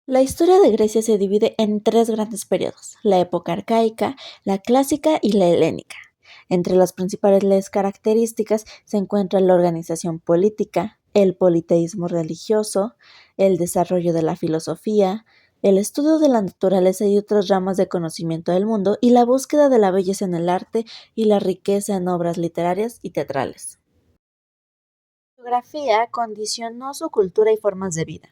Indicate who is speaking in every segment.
Speaker 1: La historia de Grecia se divide en tres grandes periodos: la época arcaica, la clásica y la helénica. Entre las principales características se encuentran la organización política, el politeísmo religioso, el desarrollo de la filosofía, el estudio de la naturaleza y otras ramas de conocimiento del mundo, y la búsqueda de la belleza en el arte y la riqueza en obras literarias y teatrales. La geografía condicionó su cultura y formas de vida.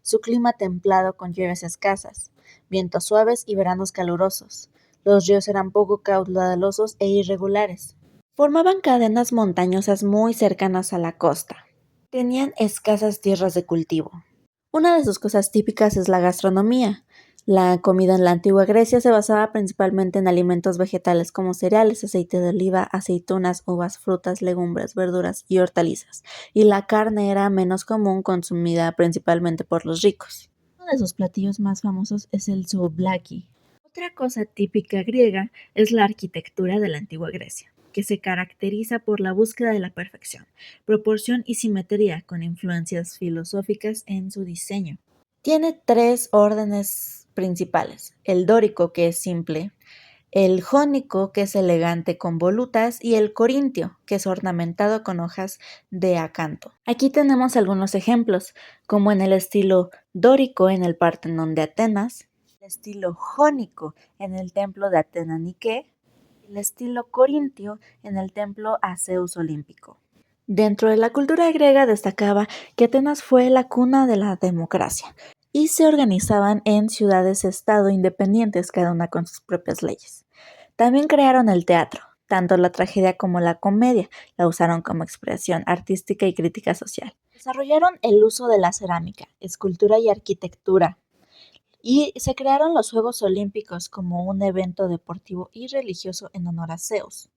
Speaker 1: Su clima templado con lluvias escasas, vientos suaves y veranos calurosos. Los ríos eran poco caudalosos e irregulares. Formaban cadenas montañosas muy cercanas a la costa. Tenían escasas tierras de cultivo. Una de sus cosas típicas es la gastronomía. La comida en la antigua Grecia se basaba principalmente en alimentos vegetales como cereales, aceite de oliva, aceitunas, uvas, frutas, legumbres, verduras y hortalizas, y la carne era menos común, consumida principalmente por los ricos. Uno de sus platillos más famosos es el souvlaki. Otra cosa típica griega es la arquitectura de la antigua Grecia, que se caracteriza por la búsqueda de la perfección, proporción y simetría, con influencias filosóficas en su diseño. Tiene tres órdenes principales: el dórico, que es simple; el jónico, que es elegante con volutas; y el corintio, que es ornamentado con hojas de acanto. Aquí tenemos algunos ejemplos, como en el estilo dórico en el Partenón de Atenas, el estilo jónico en el templo de Atena Nike, y el estilo corintio en el templo a Zeus olímpico. Dentro de la cultura griega destacaba que Atenas fue la cuna de la democracia y se organizaban en ciudades-estado independientes, cada una con sus propias leyes. También crearon el teatro. Tanto la tragedia como la comedia la usaron como expresión artística y crítica social. Desarrollaron el uso de la cerámica, escultura y arquitectura, y se crearon los Juegos Olímpicos como un evento deportivo y religioso en honor a Zeus,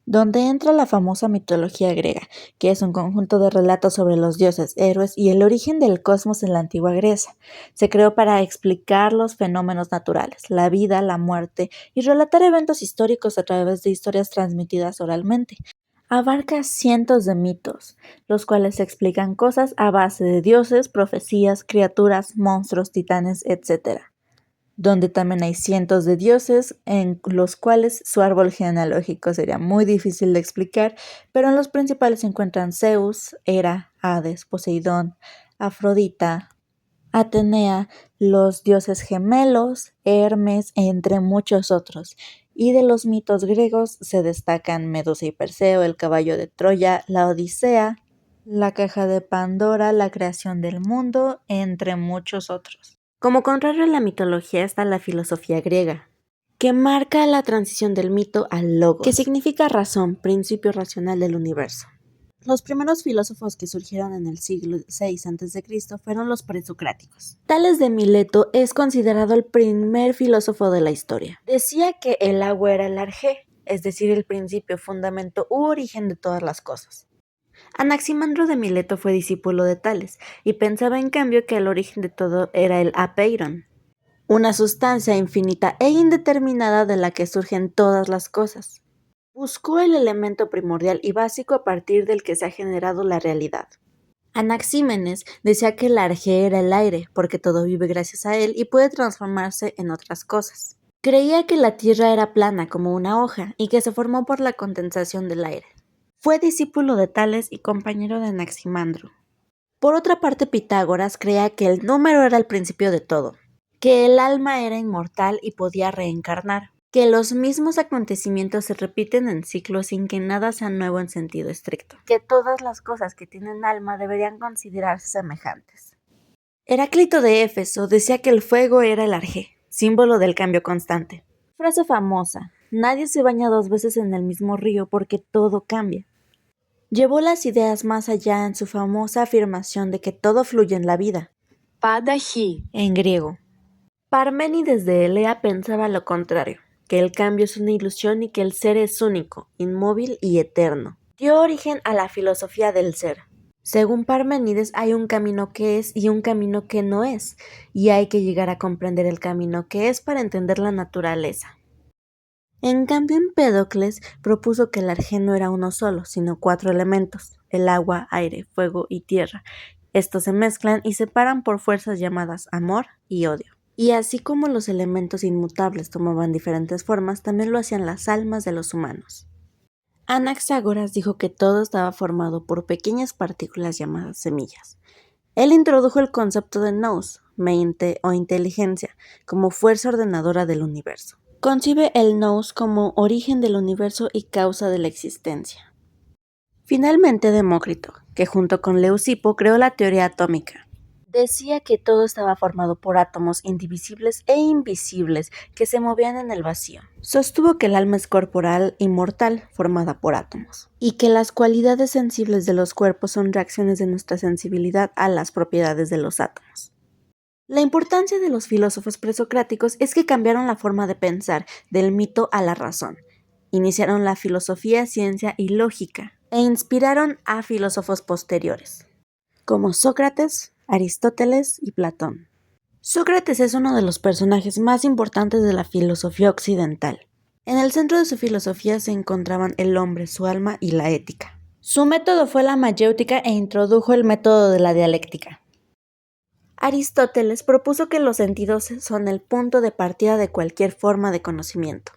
Speaker 1: donde entra la famosa mitología griega, que es un conjunto de relatos sobre los dioses, héroes y el origen del cosmos en la antigua Grecia. Se creó para explicar los fenómenos naturales, la vida, la muerte, y relatar eventos históricos a través de historias transmitidas oralmente. Abarca cientos de mitos, los cuales explican cosas a base de dioses, profecías, criaturas, monstruos, titanes, etc., donde también hay cientos de dioses en los cuales su árbol genealógico sería muy difícil de explicar, pero en los principales se encuentran Zeus, Hera, Hades, Poseidón, Afrodita, Atenea, los dioses gemelos, Hermes, entre muchos otros. Y de los mitos griegos se destacan Medusa y Perseo, el caballo de Troya, la Odisea, la caja de Pandora, la creación del mundo, entre muchos otros. Como contrario a la mitología está la filosofía griega, que marca la transición del mito al logos, que significa razón, principio racional del universo. Los primeros filósofos que surgieron en el siglo VI a.C. fueron los presocráticos. Tales de Mileto es considerado el primer filósofo de la historia. Decía que el agua era el arjé, es decir, el principio, fundamento u origen de todas las cosas. Anaximandro de Mileto fue discípulo de Tales y pensaba en cambio que el origen de todo era el apeiron, una sustancia infinita e indeterminada de la que surgen todas las cosas. Buscó el elemento primordial y básico a partir del que se ha generado la realidad. Anaxímenes decía que el arjé era el aire, porque todo vive gracias a él y puede transformarse en otras cosas. Creía que la tierra era plana como una hoja y que se formó por la condensación del aire. Fue discípulo de Tales y compañero de Anaximandro. Por otra parte, Pitágoras creía que el número era el principio de todo, que el alma era inmortal y podía reencarnar, que los mismos acontecimientos se repiten en ciclos sin que nada sea nuevo en sentido estricto, que todas las cosas que tienen alma deberían considerarse semejantes. Heráclito de Éfeso decía que el fuego era el arjé, símbolo del cambio constante. Frase famosa: nadie se baña dos veces en el mismo río porque todo cambia. Llevó las ideas más allá en su famosa afirmación de que todo fluye en la vida, Padaji, en griego. Parménides de Elea pensaba lo contrario, que el cambio es una ilusión y que el ser es único, inmóvil y eterno. Dio origen a la filosofía del ser. Según Parménides, hay un camino que es y un camino que no es, y hay que llegar a comprender el camino que es para entender la naturaleza. En cambio, Empédocles propuso que el arjé no era uno solo, sino 4 elementos: el agua, aire, fuego y tierra, Estos se mezclan y separan por fuerzas llamadas amor y odio. Y así como los elementos inmutables tomaban diferentes formas, también lo hacían las almas de los humanos. Anaxágoras dijo que todo estaba formado por pequeñas partículas llamadas semillas. Él introdujo el concepto de nous, mente o inteligencia, como fuerza ordenadora del universo. Concibe el nous como origen del universo y causa de la existencia. Finalmente, Demócrito, que junto con Leucipo creó la teoría atómica, decía que todo estaba formado por átomos indivisibles e invisibles que se movían en el vacío. Sostuvo que el alma es corporal y mortal, formada por átomos, y que las cualidades sensibles de los cuerpos son reacciones de nuestra sensibilidad a las propiedades de los átomos. La importancia de los filósofos presocráticos es que cambiaron la forma de pensar del mito a la razón, iniciaron la filosofía, ciencia y lógica, e inspiraron a filósofos posteriores, como Sócrates, Aristóteles y Platón. Sócrates es uno de los personajes más importantes de la filosofía occidental. En el centro de su filosofía se encontraban el hombre, su alma y la ética. Su método fue la mayéutica e introdujo el método de la dialéctica. Aristóteles propuso que los sentidos son el punto de partida de cualquier forma de conocimiento,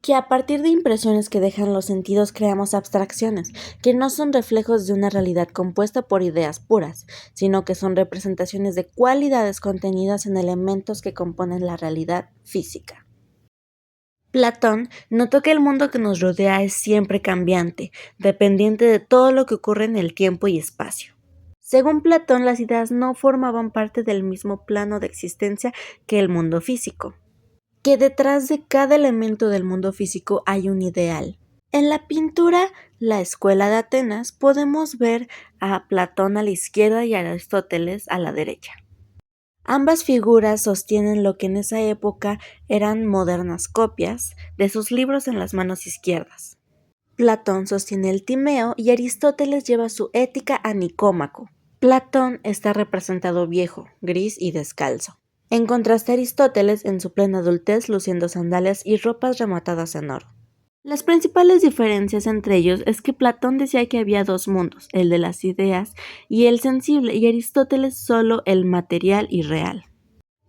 Speaker 1: que a partir de impresiones que dejan los sentidos creamos abstracciones, que no son reflejos de una realidad compuesta por ideas puras, sino que son representaciones de cualidades contenidas en elementos que componen la realidad física. Platón notó que el mundo que nos rodea es siempre cambiante, dependiente de todo lo que ocurre en el tiempo y espacio. Según Platón, las ideas no formaban parte del mismo plano de existencia que el mundo físico, que detrás de cada elemento del mundo físico hay un ideal. En la pintura La Escuela de Atenas podemos ver a Platón a la izquierda y a Aristóteles a la derecha. Ambas figuras sostienen lo que en esa época eran modernas copias de sus libros en las manos izquierdas. Platón sostiene el Timeo y Aristóteles lleva su Ética a Nicómaco. Platón está representado viejo, gris y descalzo. En contraste, Aristóteles en su plena adultez luciendo sandalias y ropas rematadas en oro. Las principales diferencias entre ellos es que Platón decía que había dos mundos, el de las ideas y el sensible, y Aristóteles solo el material y real.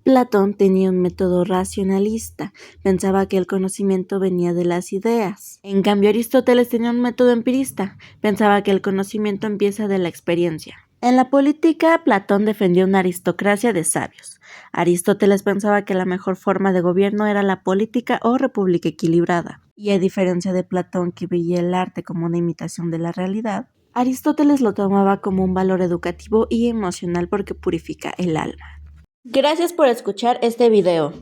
Speaker 1: Platón tenía un método racionalista, pensaba que el conocimiento venía de las ideas. En cambio, Aristóteles tenía un método empirista, pensaba que el conocimiento empieza de la experiencia. En la política, Platón defendió una aristocracia de sabios. Aristóteles pensaba que la mejor forma de gobierno era la política o república equilibrada. Y a diferencia de Platón, que veía el arte como una imitación de la realidad, Aristóteles lo tomaba como un valor educativo y emocional porque purifica el alma. Gracias por escuchar este video.